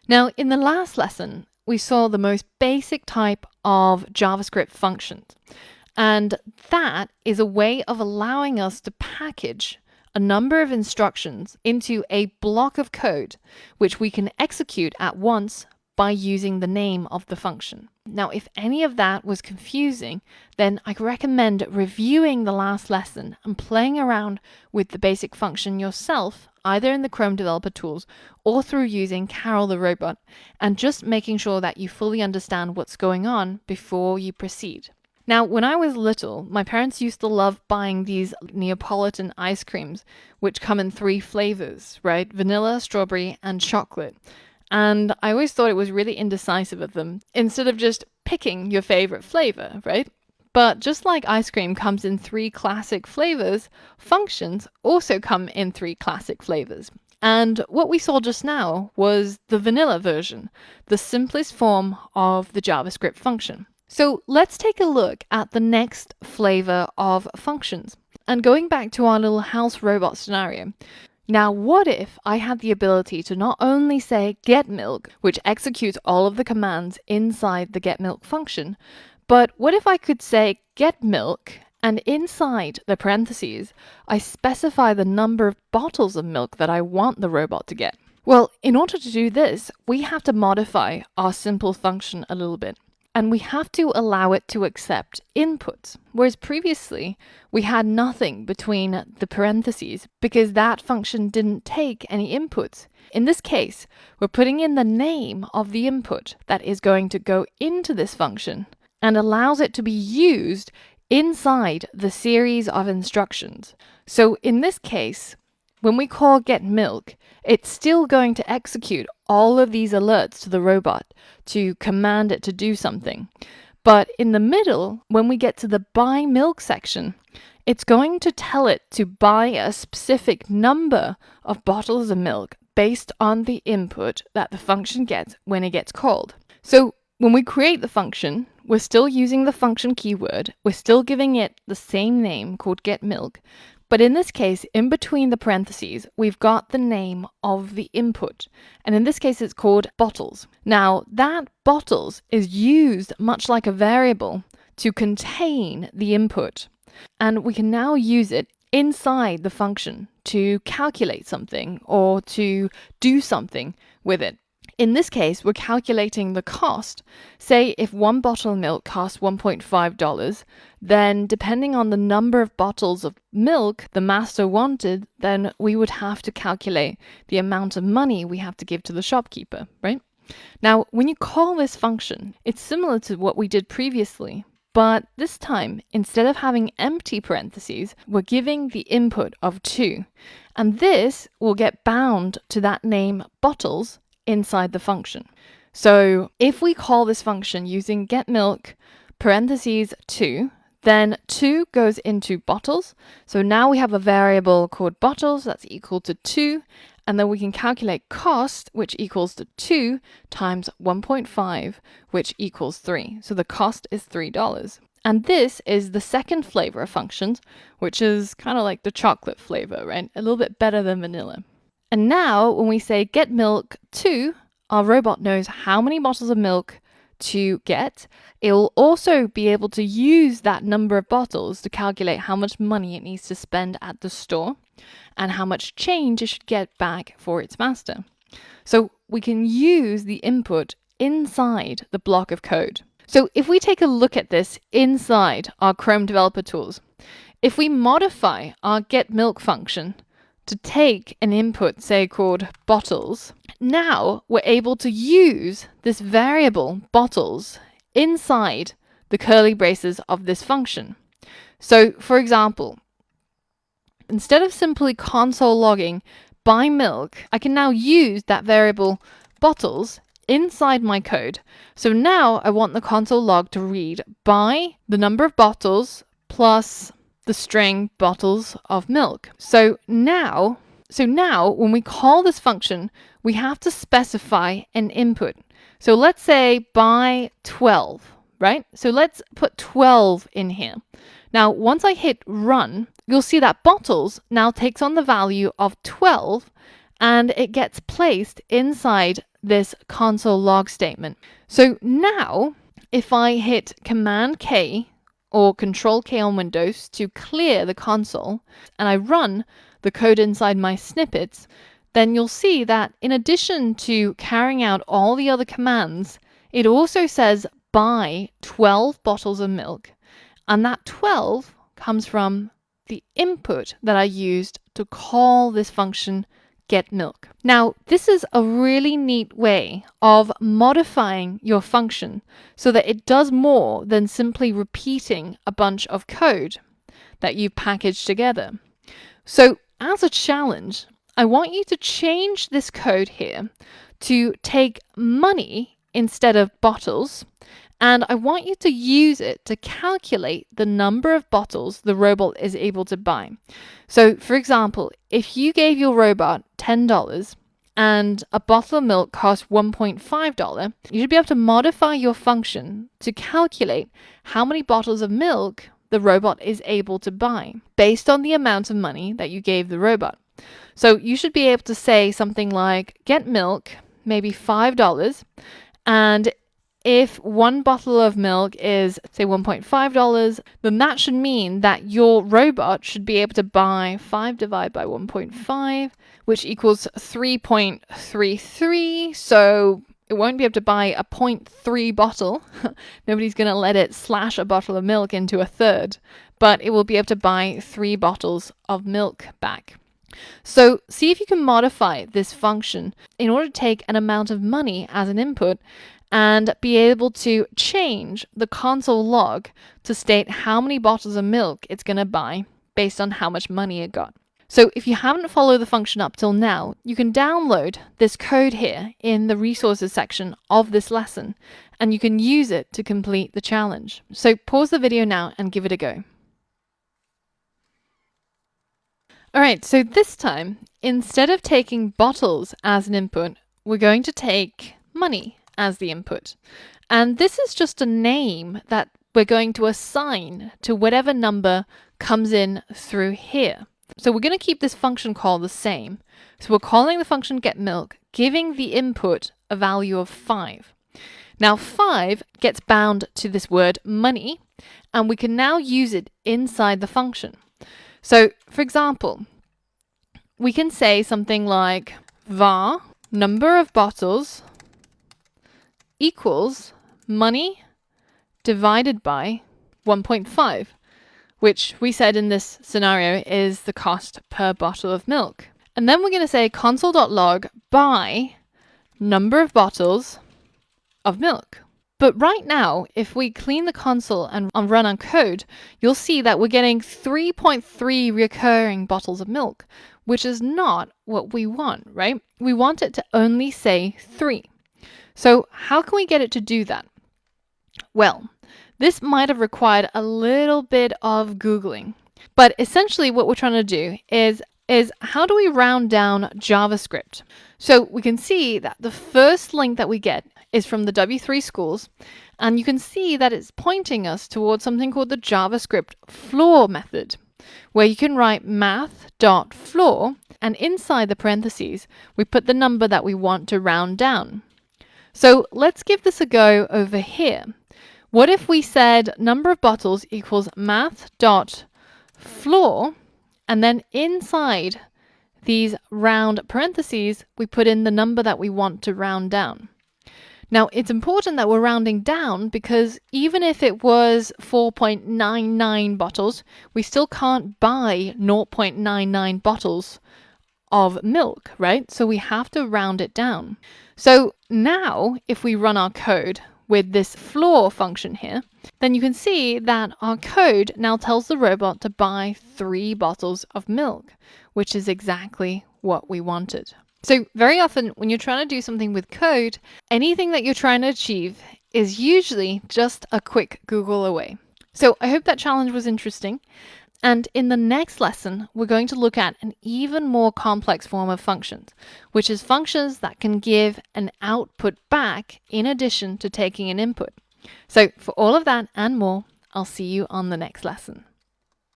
Now, in the last lesson, we saw the most basic type of JavaScript functions. And that is a way of allowing us to package a number of instructions into a block of code, which we can execute at once by using the name of the function. Now, if any of that was confusing, then I recommend reviewing the last lesson and playing around with the basic function yourself, either in the Chrome Developer Tools or through using Carol the robot, and just making sure that you fully understand what's going on before you proceed. Now, when I was little, my parents used to love buying these Neapolitan ice creams, which come in 3 flavors, right? Vanilla, strawberry, and chocolate. And I always thought it was really indecisive of them, instead of just picking your favorite flavor, right? But just like ice cream comes in 3 classic flavors, functions also come in 3 classic flavors. And what we saw just now was the vanilla version, the simplest form of the JavaScript function. So let's take a look at the next flavor of functions. And going back to our little house robot scenario, now what if I had the ability to not only say get milk, which executes all of the commands inside the get milk function, but what if I could say get milk and inside the parentheses, I specify the number of bottles of milk that I want the robot to get? Well, in order to do this, we have to modify our simple function a little bit. And we have to allow it to accept inputs, whereas previously we had nothing between the parentheses because that function didn't take any inputs. In this case, we're putting in the name of the input that is going to go into this function and allows it to be used inside the series of instructions. So in this case, when we call get milk, it's still going to execute all of these alerts to the robot to command it to do something. But in the middle, when we get to the buy milk section, it's going to tell it to buy a specific number of bottles of milk based on the input that the function gets when it gets called. So when we create the function, we're still using the function keyword. We're still giving it the same name called get milk. But in this case, in between the parentheses, we've got the name of the input. And in this case, it's called bottles. Now, that bottles is used much like a variable to contain the input. And we can now use it inside the function to calculate something or to do something with it. In this case, we're calculating the cost. Say if 1 bottle of milk costs $1.5, then depending on the number of bottles of milk the master wanted, then we would have to calculate the amount of money we have to give to the shopkeeper, right? Now, when you call this function, it's similar to what we did previously, but this time, instead of having empty parentheses, we're giving the input of 2. And this will get bound to that name bottles inside the function. So if we call this function using get milk parentheses 2, then 2 goes into bottles. So now we have a variable called bottles that's equal to 2, and then we can calculate cost, which equals to 2 times 1.5, which equals 3. So the cost is $3. And this is the second flavor of functions, which is kind of like the chocolate flavor, right? A little bit better than vanilla. And now when we say get milk 2, our robot knows how many bottles of milk to get. It will also be able to use that number of bottles to calculate how much money it needs to spend at the store and how much change it should get back for its master. So we can use the input inside the block of code. So if we take a look at this inside our Chrome Developer Tools, if we modify our get milk function to take an input, say called bottles, now we're able to use this variable bottles inside the curly braces of this function. So for example, instead of simply console logging buy milk, I can now use that variable bottles inside my code. So now I want the console log to read by the number of bottles plus the string bottles of milk. So now when we call this function, we have to specify an input. So let's say buy 12, right? So let's put 12 in here. Now, once I hit run, you'll see that bottles now takes on the value of 12 and it gets placed inside this console log statement. So now if I hit Command K or Control K on Windows to clear the console, and I run the code inside my snippets, then you'll see that in addition to carrying out all the other commands, it also says buy 12 bottles of milk. And that 12 comes from the input that I used to call this function getMilk. Now, this is a really neat way of modifying your function so that it does more than simply repeating a bunch of code that you've packaged together. So as a challenge, I want you to change this code here to take money instead of bottles, and I want you to use it to calculate the number of bottles the robot is able to buy. So for example, if you gave your robot $10 and a bottle of milk costs $1.5, you should be able to modify your function to calculate how many bottles of milk the robot is able to buy based on the amount of money that you gave the robot. So you should be able to say something like get milk, maybe $5, and if one bottle of milk is, say, $1.5, then that should mean that your robot should be able to buy 5 divided by 1.5, which equals 3.33. So it won't be able to buy a 0.3 bottle. Nobody's going to let it slash a bottle of milk into a third, but it will be able to buy 3 bottles of milk back. So see if you can modify this function in order to take an amount of money as an input and be able to change the console log to state how many bottles of milk it's going to buy based on how much money it got. So if you haven't followed the function up till now, you can download this code here in the resources section of this lesson, and you can use it to complete the challenge. So pause the video now and give it a go. All right, so this time, instead of taking bottles as an input, we're going to take money as the input. And this is just a name that we're going to assign to whatever number comes in through here. So we're going to keep this function call the same. So we're calling the function getMilk, giving the input a value of 5. Now 5 gets bound to this word money, and we can now use it inside the function. So for example, we can say something like var number of bottles equals money divided by 1.5, which we said in this scenario is the cost per bottle of milk. And then we're going to say console.log by number of bottles of milk. But right now, if we clean the console and run our code, you'll see that we're getting 3.3 recurring bottles of milk, which is not what we want, right? We want it to only say 3. So how can we get it to do that? Well, this might have required a little bit of Googling, but essentially what we're trying to do is how do we round down JavaScript? So we can see that the first link that we get is from the W3 schools, and you can see that it's pointing us towards something called the JavaScript floor method, where you can write math.floor, and inside the parentheses, we put the number that we want to round down. So let's give this a go over here. What if we said number of bottles equals math.floor, and then inside these round parentheses, we put in the number that we want to round down. Now, it's important that we're rounding down because even if it was 4.99 bottles, we still can't buy 0.99 bottles of milk, right? So we have to round it down. So now if we run our code with this floor function here, then you can see that our code now tells the robot to buy 3 bottles of milk, which is exactly what we wanted. So very often when you're trying to do something with code, anything that you're trying to achieve is usually just a quick Google away. So I hope that challenge was interesting. And in the next lesson, we're going to look at an even more complex form of functions, which is functions that can give an output back in addition to taking an input. So for all of that and more, I'll see you on the next lesson.